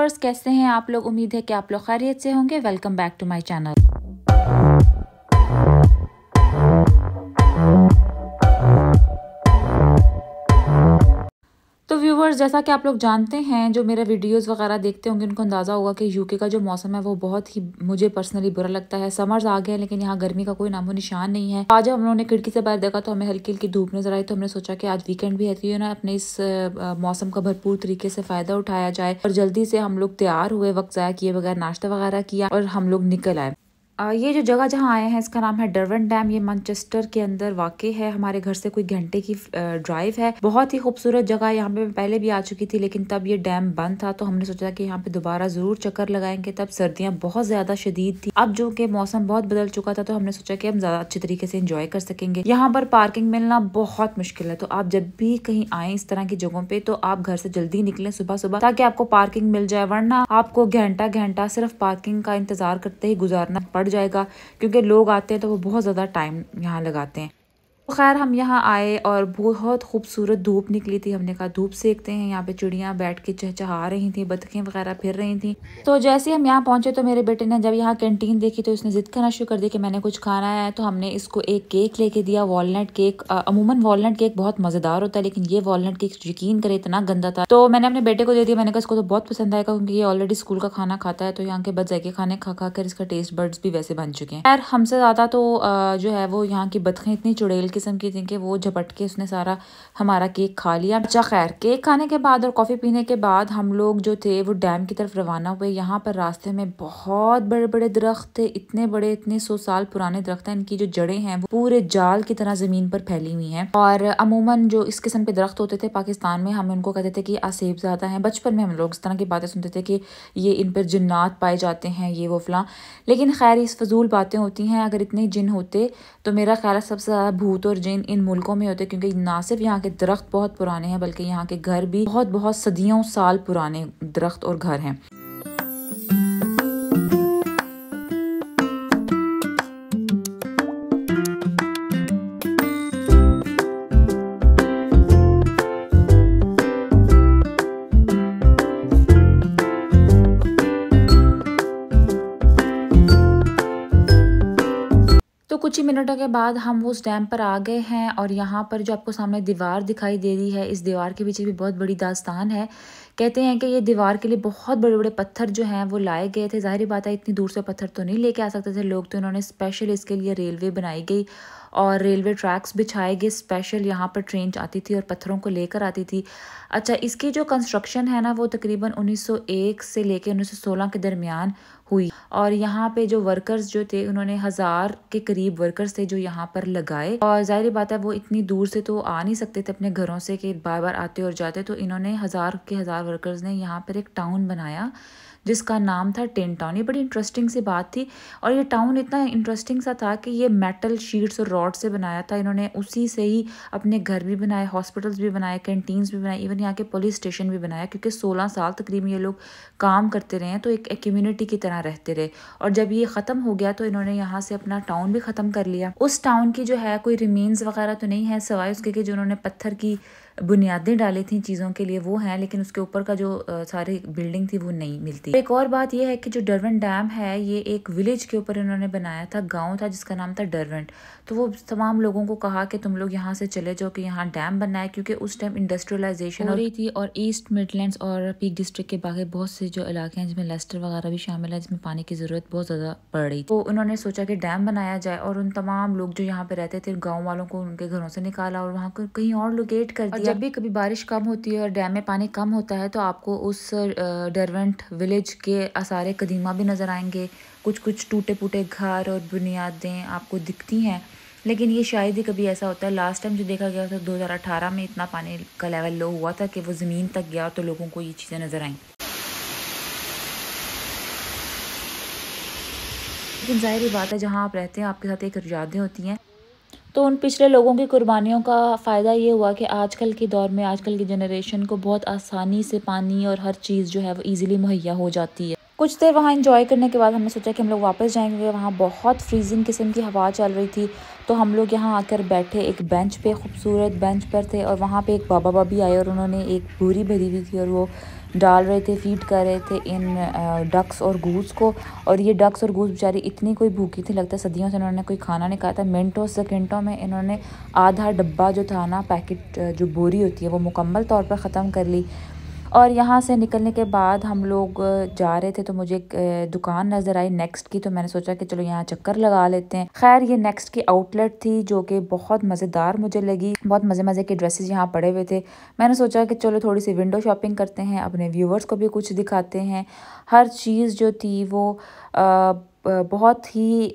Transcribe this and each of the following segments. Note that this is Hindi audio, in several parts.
व्यूवर्स, कैसे हैं आप लोग? उम्मीद है कि आप लोग खैरियत से होंगे। Welcome back to my channel. तो व्यूवर्स, जैसा कि आप लोग जानते हैं, जो मेरे वीडियोस वगैरह देखते होंगे उनको अंदाज़ा होगा कि यूके का जो मौसम है वो बहुत ही मुझे पर्सनली बुरा लगता है। समर्स आ गए हैं लेकिन यहाँ गर्मी का कोई नामो निशान नहीं है। आज हम लोगों ने खिड़की से बाहर देखा तो हमें हल्की हल्की धूप नजर आई, तो हमने सोचा कि आज वीकेंड भी है तो ना अपने इस मौसम का भरपूर तरीके से फ़ायदा उठाया जाए। और जल्दी से हम लोग तैयार हुए, वक्त ज़ाया किए बगैर नाश्ता वगैरह किया और हम लोग निकल आए। ये जो जगह जहाँ आए हैं इसका नाम है डरवन डैम। ये मैनचेस्टर के अंदर वाक़ई है, हमारे घर से कोई घंटे की ड्राइव है। बहुत ही खूबसूरत जगह। यहाँ पे मैं पहले भी आ चुकी थी लेकिन तब ये डैम बंद था, तो हमने सोचा कि यहाँ पे दोबारा ज़रूर चक्कर लगाएंगे। तब सर्दियाँ बहुत ज़्यादा शदीद थी, अब जो कि मौसम बहुत बदल चुका था तो हमने सोचा कि हम ज़्यादा अच्छे तरीके से इंजॉय कर सकेंगे। यहाँ पर पार्किंग मिलना बहुत मुश्किल है, तो आप जब भी कहीं आए इस तरह की जगहों पे तो आप घर से जल्दी निकलें सुबह सुबह, ताकि आपको पार्किंग मिल जाए, वरना आपको घंटा घंटा सिर्फ पार्किंग का इंतजार करते ही गुजारना पड़ जाएगा, क्योंकि लोग आते हैं तो वो बहुत ज़्यादा टाइम यहाँ लगाते हैं। तो खैर हम यहाँ आए और बहुत खूबसूरत धूप निकली थी। हमने कहा धूप सेकते हैं। यहाँ पे चिड़ियाँ बैठ के चहचहा रही थी, बतखें वगैरह फिर रही थी। तो जैसे हम यहाँ पहुँचे तो मेरे बेटे ने जब यहाँ कैंटीन देखी तो इसने जिद करना शुरू कर दी कि मैंने कुछ खाना है। तो हमने इसको एक केक लेके दिया, वॉलनट केक। अमूमन वॉलनट केक बहुत मज़ेदार होता है लेकिन ये वॉलनट केक यकीन करे इतना गंदा था, तो मैंने अपने बेटे को दे दिया। मैंने कहा इसको तो बहुत पसंद आएगा क्योंकि ये ऑलरेडी स्कूल का खाना खाता है, तो यहाँ के बजाय खाने खा खा कर इसका टेस्ट बर्ड्स भी वैसे बन चुके हैं। खैर हमसे ज़्यादा तो जो है वो यहाँ की बतखें इतनी चुड़ैल किस्म की थी कि वो झपट के उसने सारा हमारा केक खा लिया। अच्छा खैर, केक खाने के बाद और कॉफ़ी पीने के बाद हम लोग जो थे वो डैम की तरफ रवाना हुए। यहाँ पर रास्ते में बहुत बड़े बड़े दरख्त थे, इतने बड़े, इतने 100 साल पुराने दरख्त हैं। इनकी जो जड़ें हैं वो पूरे जाल की तरह ज़मीन पर फैली हुई हैं। और अमूमन जो इस किस्म के दरख्त होते थे पाकिस्तान में, हम उनको कहते थे कि आसेब ज़्यादा हैं। बचपन में हम लोग इस तरह की बातें सुनते थे कि ये इन पर जिन्नात पाए जाते हैं, ये वो फलां। लेकिन खैर इस फजूल बातें होती हैं। अगर इतने जिन होते तो मेरा ख्याल है सबसे ज़्यादा भूत और जिन इन मुल्कों में होते, क्योंकि ना सिर्फ यहाँ के दरख्त बहुत पुराने हैं बल्कि यहाँ के घर भी बहुत बहुत सदियों साल पुराने दरख्त और घर हैं। तो कुछ ही मिनटों के बाद हम उस डैम पर आ गए हैं और यहाँ पर जो आपको सामने दीवार दिखाई दे रही है, इस दीवार के पीछे भी बहुत बड़ी दास्तान है। कहते हैं कि ये दीवार के लिए बहुत बड़े बड़े पत्थर जो हैं वो लाए गए थे। ज़ाहिर बात है इतनी दूर से पत्थर तो नहीं लेके आ सकते थे लोग, तो इन्होंने स्पेशल इसके लिए रेलवे बनाई गई और रेलवे ट्रैक्स बिछाए गए स्पेशल। यहाँ पर ट्रेन आती थी और पत्थरों को लेकर आती थी। अच्छा, इसकी जो कंस्ट्रक्शन है ना वो तकरीबन 1901 से लेकर 1916 के दरमियान हुई। और यहाँ पे जो वर्कर्स जो थे उन्होंने 1000 के करीब वर्कर्स थे जो यहाँ पर लगाए। और जाहिर बात है वो इतनी दूर से तो आ नहीं सकते थे अपने घरों से कि बार बार आते और जाते, तो इन्होंने 1000 के 1000 वर्कर्स ने यहाँ पर एक टाउन बनाया जिसका नाम था टिन टाउन। ये बड़ी इंटरेस्टिंग सी बात थी और ये टाउन इतना इंटरेस्टिंग सा था कि ये मेटल शीट्स और रॉड से बनाया था इन्होंने। उसी से ही अपने घर भी बनाए, हॉस्पिटल्स भी बनाए, कैंटीन्स भी बनाए, इवन यहाँ के पुलिस स्टेशन भी बनाया, क्योंकि 16 साल तकरीबन ये लोग काम करते रहे हैं, तो एक कम्युनिटी की तरह रहते रहे। और जब ये ख़त्म हो गया तो इन्होंने यहाँ से अपना टाउन भी ख़त्म कर लिया। उस टाउन की जो है कोई रिमेन्स वगैरह तो नहीं है, सिवाय उसके कि जो उन्होंने पत्थर की बुनियादें डाली थी चीज़ों के लिए वो हैं, लेकिन उसके ऊपर का जो सारी बिल्डिंग थी वो नहीं मिलती। एक और बात यह है कि जो डरवन डैम है ये एक विलेज के ऊपर इन्होंने बनाया था, गांव था जिसका नाम था डरवन। तो वो तमाम लोगों को कहा कि तुम लोग यहाँ से चले जाओ कि यहाँ डैम बनना है, क्योंकि उस टाइम इंडस्ट्रियलाइजेशन हो रही थी और ईस्ट मिडलैंड्स और पीक डिस्ट्रिक्ट के बाकी बहुत से जो इलाके हैं जिसमें लेस्टर वगैरह भी शामिल है, जिसमें पानी की ज़रूरत बहुत ज़्यादा पड़ रही थी। तो उन्होंने सोचा कि डैम बनाया जाए और उन तमाम लोग जो यहाँ पे रहते थे गाँव वालों को उनके घरों से निकाला और वहाँ को कहीं और लोकेट कर दिया। जब भी कभी बारिश कम होती है और डैम में पानी कम होता है तो आपको उस डरवेंट विलेज के आसारे कदीमा भी नज़र आएंगे। कुछ कुछ टूटे फूटे घर और बुनियादें आपको दिखती हैं, लेकिन ये शायद ही कभी ऐसा होता है। लास्ट टाइम जो देखा गया था 2018 में इतना पानी का लेवल लो हुआ था कि वो ज़मीन तक गया तो लोगों को ये चीज़ें नज़र आईं। लेकिन ज़ाहिर बात है जहाँ आप रहते हैं आपके साथ एक यादें होती हैं, तो उन पिछले लोगों की कुर्बानियों का फ़ायदा ये हुआ कि आजकल के दौर में आजकल की जनरेशन को बहुत आसानी से पानी और हर चीज़ जो है वो ईज़िली मुहैया हो जाती है। कुछ देर वहाँ एंजॉय करने के बाद हमने सोचा कि हम लोग वापस जाएंगे। वहाँ बहुत फ्रीजिंग किस्म की हवा चल रही थी, तो हम लोग यहाँ आकर बैठे एक बेंच पे, खूबसूरत बेंच पर थे। और वहाँ पे एक बाबा बाबी आए और उन्होंने एक बोरी भरी हुई थी और वो डाल रहे थे, फीड कर रहे थे इन डक्स और गूस को। और ये डक्स और गूस बेचारी इतनी कोई भूखी थी, लगता है सदियों से इन्होंने कोई खाना नहीं खाया था। मिनटों सेकंडों में इन्होंने आधा डब्बा जो था ना, पैकेट जो बोरी होती है, वो मुकम्मल तौर पर ख़त्म कर ली। और यहाँ से निकलने के बाद हम लोग जा रहे थे तो मुझे एक दुकान नज़र आई नेक्स्ट की, तो मैंने सोचा कि चलो यहाँ चक्कर लगा लेते हैं। खैर ये नेक्स्ट की आउटलेट थी जो कि बहुत मज़ेदार मुझे लगी। बहुत मज़े मज़े के ड्रेसेस यहाँ पड़े हुए थे। मैंने सोचा कि चलो थोड़ी सी विंडो शॉपिंग करते हैं, अपने व्यूवर्स को भी कुछ दिखाते हैं। हर चीज़ जो थी वो बहुत ही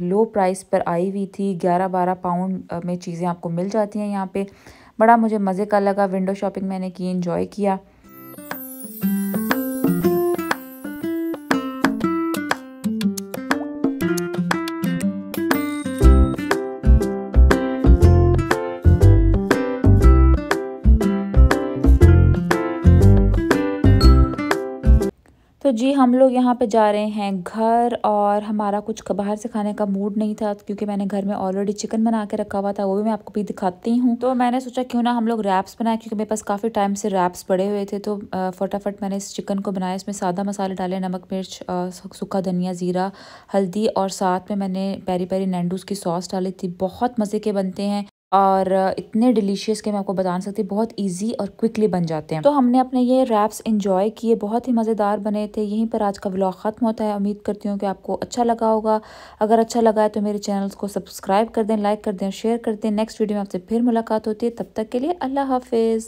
लो प्राइस पर आई हुई थी। 11-12 पाउंड में चीज़ें आपको मिल जाती हैं यहाँ पे। बड़ा मुझे मज़े का लगा, विंडो शॉपिंग मैंने की, इंजॉय किया। तो जी हम लोग यहाँ पे जा रहे हैं घर, और हमारा कुछ बाहर से खाने का मूड नहीं था क्योंकि मैंने घर में ऑलरेडी चिकन बना के रखा हुआ था, वो भी मैं आपको भी दिखाती हूँ। तो मैंने सोचा क्यों ना हम लोग रैप्स बनाए, क्योंकि मेरे पास काफ़ी टाइम से रैप्स पड़े हुए थे। तो फटाफट मैंने इस चिकन को बनाया। इसमें सादा मसाले डाले, नमक मिर्च, सूखा धनिया, ज़ीरा, हल्दी, और साथ में मैंने पेरी पेरी नैंडूज़ की सॉस डाली थी। बहुत मज़े के बनते हैं और इतने डिलीशियस के मैं आपको बता नहीं सकती, बहुत इजी और क्विकली बन जाते हैं। तो हमने अपने ये रैप्स एंजॉय किए, बहुत ही मज़ेदार बने थे। यहीं पर आज का व्लॉग ख़त्म होता है। उम्मीद करती हूँ कि आपको अच्छा लगा होगा। अगर अच्छा लगा है तो मेरे चैनल्स को सब्सक्राइब कर दें, लाइक कर दें, शेयर कर दें। नेक्स्ट वीडियो में आपसे फिर मुलाकात होती है, तब तक के लिए अल्लाह हाफिज़।